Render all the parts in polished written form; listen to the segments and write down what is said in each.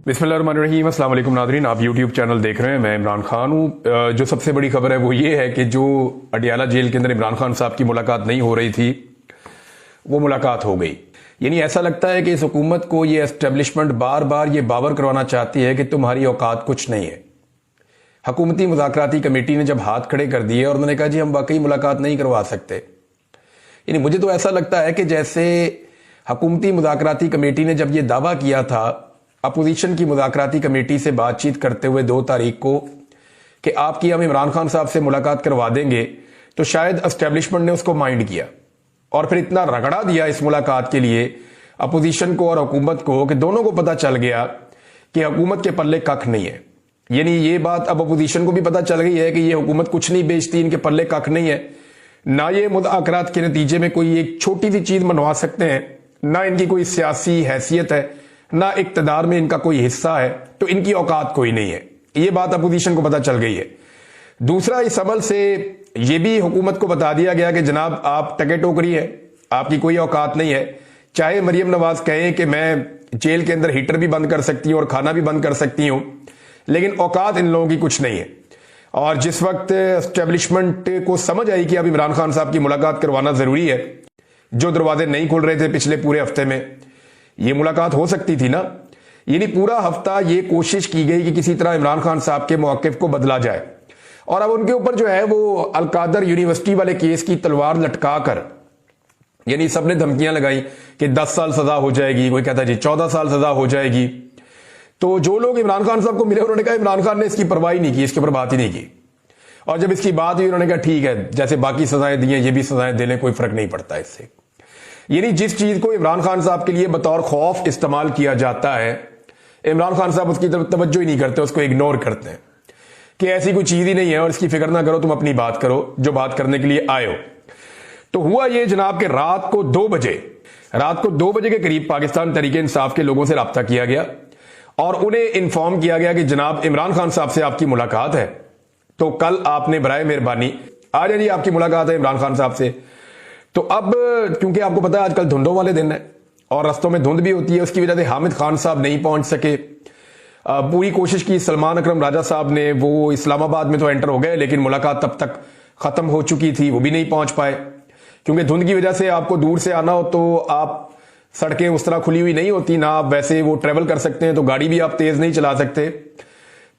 बिस्मिल्लाहिर्रहमानिर्रहीम। अस्सलाम वालेकुम नाज़रीन, आप यूट्यूब चैनल देख रहे हैं। मैं इमरान खान हूँ। जो सबसे बड़ी खबर है वो ये है कि जो अडियाला जेल के अंदर इमरान खान साहब की मुलाकात नहीं हो रही थी वो मुलाकात हो गई। यानी ऐसा लगता है कि इस हुकूमत को ये एस्टेब्लिशमेंट बार बार ये बावर करवाना चाहती है कि तुम्हारी औकात कुछ नहीं है। हुकूमती मुज़ाकराती कमेटी ने जब हाथ खड़े कर दिए और उन्होंने कहा जी हम वाकई मुलाकात नहीं करवा सकते, यानी मुझे तो ऐसा लगता है कि जैसे हुकूमती मुज़ाकराती कमेटी ने जब ये दावा किया था अपोजिशन की मुज़ाकराती कमेटी से बातचीत करते हुए 2 तारीख को कि आपकी हम इमरान खान साहब से मुलाकात करवा देंगे, तो शायद एस्टेब्लिशमेंट ने उसको माइंड किया और फिर इतना रगड़ा दिया इस मुलाकात के लिए अपोजिशन को और हुकूमत को कि दोनों को पता चल गया कि हुकूमत के पल्ले कख नहीं है। यानी ये बात अब अपोजिशन को भी पता चल गई है कि ये हुकूमत कुछ नहीं बेचती, इनके पल्ले कख नहीं है, ना ये मुज़ाकरात के नतीजे में कोई एक छोटी सी चीज मनवा सकते हैं, ना इनकी कोई सियासी हैसियत है, ना इक्तदार में इनका कोई हिस्सा है, तो इनकी औकात कोई नहीं है। ये बात अपोजिशन को पता चल गई है। दूसरा, इस अमल से यह भी हुकूमत को बता दिया गया कि जनाब आप टके टोकरी है, आपकी कोई औकात नहीं है। चाहे मरियम नवाज कहें कि मैं जेल के अंदर हीटर भी बंद कर सकती हूं और खाना भी बंद कर सकती हूं, लेकिन औकात इन लोगों की कुछ नहीं है। और जिस वक्त एस्टेब्लिशमेंट को समझ आई कि अब इमरान खान साहब की मुलाकात करवाना जरूरी है, जो दरवाजे नहीं खुल रहे थे पिछले पूरे हफ्ते में, ये मुलाकात हो सकती थी ना। यानी पूरा हफ्ता ये कोशिश की गई कि किसी तरह इमरान खान साहब के मौक़िफ़ को बदला जाए और अब उनके ऊपर जो है वो अलकादर यूनिवर्सिटी वाले केस की तलवार लटका कर, यानी सबने धमकियां लगाई कि 10 साल सजा हो जाएगी, कोई कहता जी 14 साल सजा हो जाएगी। तो जो लोग इमरान खान साहब को मिले उन्होंने कहा इमरान खान ने इसकी परवाह नहीं की, इसके ऊपर बात ही नहीं की, और जब इसकी बात हुई उन्होंने कहा ठीक है, जैसे बाकी सजाएं दी हैं ये भी सजाएं दे लें, कोई फर्क नहीं पड़ता इससे। यानी जिस चीज को इमरान खान साहब के लिए बतौर खौफ इस्तेमाल किया जाता है, इमरान खान साहब उसकी तरफ तवज्जो ही नहीं करते, उसको इग्नोर करते हैं कि ऐसी कोई चीज ही नहीं है और इसकी फिक्र ना करो, तुम अपनी बात करो जो बात करने के लिए आए हो। तो हुआ ये जनाब कि रात को 2 बजे के करीब पाकिस्तान तहरीक इंसाफ के लोगों से रब्ता किया गया और उन्हें इन्फॉर्म किया गया कि जनाब इमरान खान साहब से आपकी मुलाकात है, तो कल आपने बराए मेहरबानी आ जाइए, आपकी मुलाकात है इमरान खान साहब से। तो अब क्योंकि आपको पता है आजकल धुंधों वाले दिन है और रस्तों में धुंध भी होती है, उसकी वजह से हामिद खान साहब नहीं पहुंच सके। पूरी कोशिश की सलमान अकरम राजा साहब ने, वो इस्लामाबाद में तो एंटर हो गए लेकिन मुलाकात तब तक खत्म हो चुकी थी, वो भी नहीं पहुंच पाए क्योंकि धुंध की वजह से आपको दूर से आना हो तो आप सड़कें उस तरह खुली हुई नहीं होती ना, आप वैसे वो ट्रेवल कर सकते हैं, तो गाड़ी भी आप तेज नहीं चला सकते,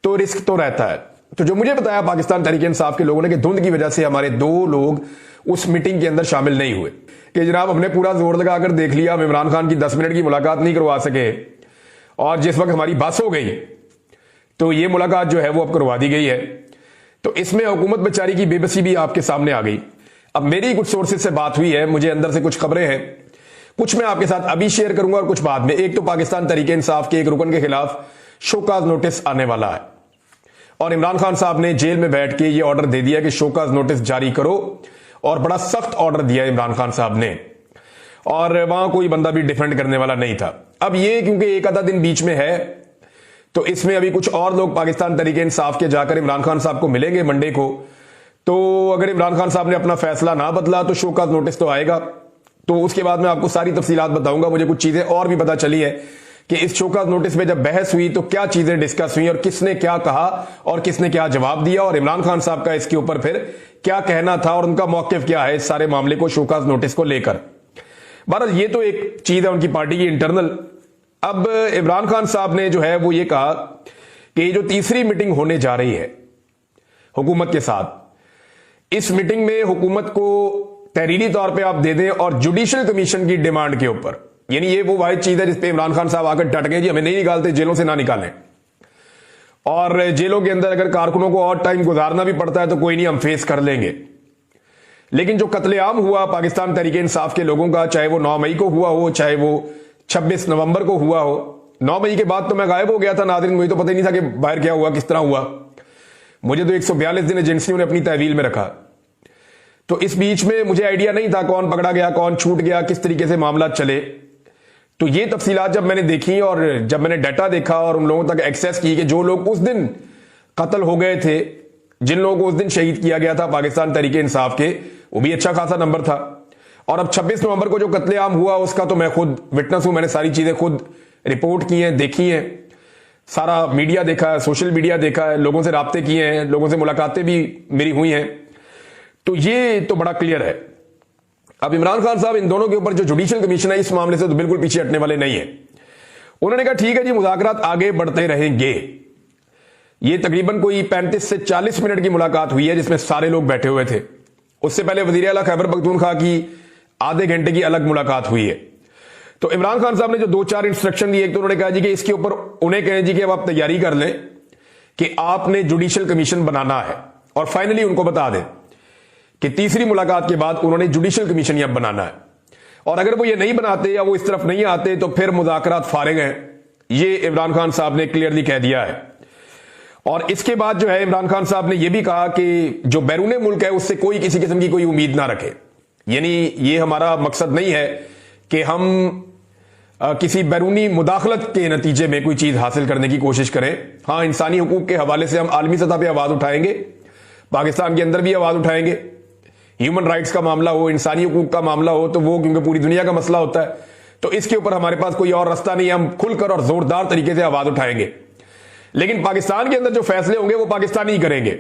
तो रिस्क तो रहता है। तो जो मुझे बताया पाकिस्तान तहरीक इंसाफ के लोगों ने कि धुंध की वजह से हमारे 2 लोग उस मीटिंग के अंदर शामिल नहीं हुए कि जनाब हमने पूरा जोर लगाकर देख लिया, हम इमरान खान की 10 मिनट की मुलाकात नहीं करवा सके और जिस वक्त हमारी बस हो गई तो ये मुलाकात जो है वो अब करवा दी गई है। तो इसमें हुकूमत बेचारी की बेबसी भी आपके सामने आ गई। अब मेरी कुछ सोर्सेज से बात हुई है, मुझे अंदर से कुछ खबरें हैं, कुछ मैं आपके साथ अभी शेयर करूंगा और कुछ बाद में। एक तो पाकिस्तान तहरीक इंसाफ के एक रुकन के खिलाफ शोकाज नोटिस आने वाला है और इमरान खान साहब ने जेल में बैठ के ये ऑर्डर दे दिया कि शोकाज नोटिस जारी करो, और बड़ा सख्त ऑर्डर दिया इमरान खान साहब ने, और वहां कोई बंदा भी डिफेंड करने वाला नहीं था। अब ये क्योंकि एक आधा दिन बीच में है तो इसमें अभी कुछ और लोग पाकिस्तान तहरीक इंसाफ के जाकर इमरान खान साहब को मिलेंगे मंडे को, तो अगर इमरान खान साहब ने अपना फैसला ना बदला तो शोकाज नोटिस तो आएगा। तो उसके बाद मैं आपको सारी तफसीलात बताऊंगा। मुझे कुछ चीजें और भी पता चली है कि इस शोकाज नोटिस में जब बहस हुई तो क्या चीजें डिस्कस हुई और किसने क्या कहा और किसने क्या जवाब दिया, और इमरान खान साहब का इसके ऊपर फिर क्या कहना था और उनका मौकिफ क्या है इस सारे मामले को, शोकाज नोटिस को लेकर। बहरहाल ये तो एक चीज है उनकी पार्टी की इंटरनल। अब इमरान खान साहब ने जो है वो ये कहा कि ये जो तीसरी मीटिंग होने जा रही है हुकूमत के साथ, इस मीटिंग में हुकूमत को तहरीरी तौर पे आप दे दें और जुडिशल कमीशन की डिमांड के ऊपर, यानी ये वो वाहिद चीज है जिसपे इमरान खान साहब आकर डट गए जी हमें नहीं निकालते, जेलों से ना निकालें, और जेलों के अंदर अगर कारकुनों को और टाइम गुजारना भी पड़ता है तो कोई नहीं, हम फेस कर लेंगे। लेकिन जो कत्लेआम हुआ पाकिस्तान तहरीक इंसाफ के लोगों का, चाहे वो 9 मई को हुआ हो, चाहे वो 26 नवंबर को हुआ हो, 9 मई के बाद तो मैं गायब हो गया था नाज़रीन, मुझे तो पता ही नहीं था कि बाहर क्या हुआ, किस तरह हुआ। मुझे तो 142 दिन एजेंसियों ने अपनी तहवील में रखा, तो इस बीच में मुझे आइडिया नहीं था कौन पकड़ा गया, कौन छूट गया, किस तरीके से मामला चले। तो ये तफसीलात जब मैंने देखी और जब मैंने डाटा देखा और उन लोगों तक एक्सेस की कि जो लोग उस दिन कत्ल हो गए थे, जिन लोगों को उस दिन शहीद किया गया था पाकिस्तान तहरीक इंसाफ के, वो भी अच्छा खासा नंबर था। और अब 26 नवंबर को जो कत्लेआम हुआ उसका तो मैं खुद विटनेस हूं, मैंने सारी चीजें खुद रिपोर्ट की हैं, देखी हैं। सारा मीडिया देखा है, सोशल मीडिया देखा है, लोगों से राब्ते किए हैं, लोगों से मुलाकातें भी मेरी हुई हैं, तो ये तो बड़ा क्लियर है। अब इमरान खान साहब इन दोनों के ऊपर जो जुडिशियल कमीशन है इस मामले से तो बिल्कुल पीछे हटने वाले नहीं है। उन्होंने कहा ठीक है जी, मुज़ाकरात आगे बढ़ते रहेंगे। ये तकरीबन कोई 35 से 40 मिनट की मुलाकात हुई है जिसमें सारे लोग बैठे हुए थे। उससे पहले वज़ीर आला खैबर पख्तूनख्वा की आधे घंटे की अलग मुलाकात हुई है। तो इमरान खान साहब ने जो 2-4 इंस्ट्रक्शन दिए, एक तो उन्होंने कहा जी कि इसके ऊपर उन्हें कहें जी कि अब आप तैयारी कर लें कि आपने जुडिशियल कमीशन बनाना है, और फाइनली उनको बता दें कि तीसरी मुलाकात के बाद उन्होंने जुडिशियल कमीशन अब बनाना है, और अगर वो ये नहीं बनाते या वो इस तरफ नहीं आते तो फिर मुज़ाकरात फारिग हैं। ये इमरान खान साहब ने क्लियरली कह दिया है। और इसके बाद जो है इमरान खान साहब ने यह भी कहा कि जो बैरूने मुल्क है उससे कोई किसी किस्म की कोई उम्मीद ना रखे, यानी ये हमारा मकसद नहीं है कि हम किसी बैरूनी मुदाखलत के नतीजे में कोई चीज हासिल करने की कोशिश करें। हाँ, इंसानी हुकूक के हवाले से हम आलमी सतह पर आवाज उठाएंगे, पाकिस्तान के अंदर भी आवाज उठाएंगे। ह्यूमन राइट्स का मामला हो, इंसानी हुकूक का मामला हो, तो वो क्योंकि पूरी दुनिया का मसला होता है, तो इसके ऊपर हमारे पास कोई और रास्ता नहीं है, हम खुलकर और जोरदार तरीके से आवाज उठाएंगे। लेकिन पाकिस्तान के अंदर जो फैसले होंगे वो पाकिस्तानी ही करेंगे।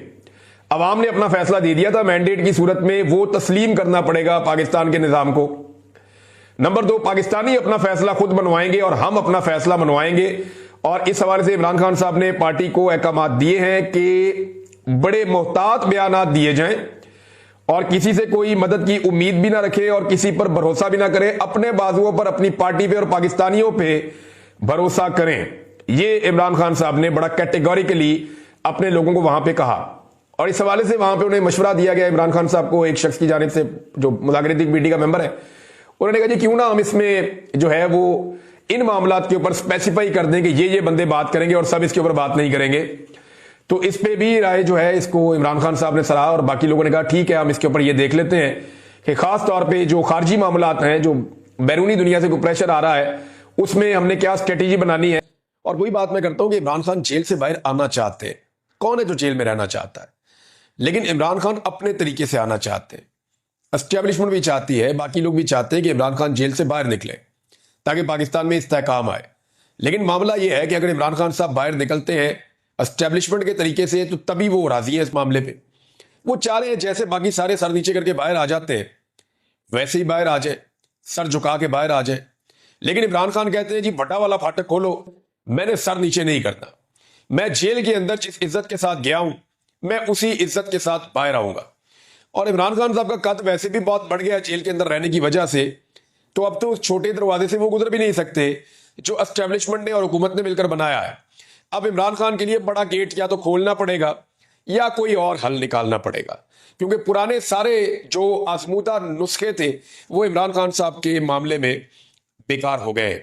अवाम ने अपना फैसला दे दिया था, मैंडेट की सूरत में वो तस्लीम करना पड़ेगा पाकिस्तान के निजाम को। नंबर 2, पाकिस्तानी अपना फैसला खुद बनवाएंगे और हम अपना फैसला मनवाएंगे। और इस हवाले से इमरान खान साहब ने पार्टी को अहकामात दिए हैं कि बड़े मोहतात बयानात दिए जाएं और किसी से कोई मदद की उम्मीद भी ना रखे और किसी पर भरोसा भी ना करें, अपने बाजुओं पर, अपनी पार्टी पे और पाकिस्तानियों पे भरोसा करें। ये इमरान खान साहब ने बड़ा कैटेगोरिकली अपने लोगों को वहां पे कहा। और इस हवाले से वहां पे उन्हें मशवरा दिया गया इमरान खान साहब को, एक शख्स की जानिब से जो मुज़ाकराती कमेटी का मेंबर है, उन्होंने कहा जी क्यों ना हम इसमें जो है वो इन मामलात के ऊपर स्पेसिफाई कर दें कि ये बंदे बात करेंगे और सब इसके ऊपर बात नहीं करेंगे। तो इस पे भी राय जो है इसको इमरान खान साहब ने सराहा और बाकी लोगों ने कहा ठीक है, हम इसके ऊपर ये देख लेते हैं कि खास तौर पे जो खारजी मामलात हैं, जो बैरूनी दुनिया से कोई प्रेशर आ रहा है, उसमें हमने क्या स्ट्रेटेजी बनानी है। और वही बात मैं करता हूं कि इमरान खान जेल से बाहर आना चाहते हैं। कौन है जो जेल में रहना चाहता है? लेकिन इमरान खान अपने तरीके से आना चाहते हैं, एस्टेब्लिशमेंट भी चाहती है, बाकी लोग भी चाहते हैं कि इमरान खान जेल से बाहर निकले ताकि पाकिस्तान में इस्तेहकाम आए। लेकिन मामला यह है कि अगर इमरान खान साहब बाहर निकलते हैं एस्टेब्लिशमेंट के तरीके से तो तभी वो राजी है इस मामले पे। वो चाह रहे हैं जैसे बाकी सारे सर नीचे करके बाहर आ जाते हैं वैसे ही बाहर आ जाए, सर झुका के बाहर आ जाए। लेकिन इमरान खान कहते हैं जी बटा वाला फाटक खोलो, मैंने सर नीचे नहीं करना, मैं जेल के अंदर जिस इज्जत के साथ गया हूं मैं उसी इज्जत के साथ बाहर आऊंगा। और इमरान खान साहब का कद वैसे भी बहुत बढ़ गया जेल के अंदर रहने की वजह से, तो अब तो उस छोटे दरवाजे से वो गुजर भी नहीं सकते जो एस्टेब्लिशमेंट ने और हुकूमत ने मिलकर बनाया है। अब इमरान खान के लिए बड़ा गेट या तो खोलना पड़ेगा या कोई और हल निकालना पड़ेगा, क्योंकि पुराने सारे जो आजमूदा नुस्खे थे वो इमरान खान साहब के मामले में बेकार हो गए।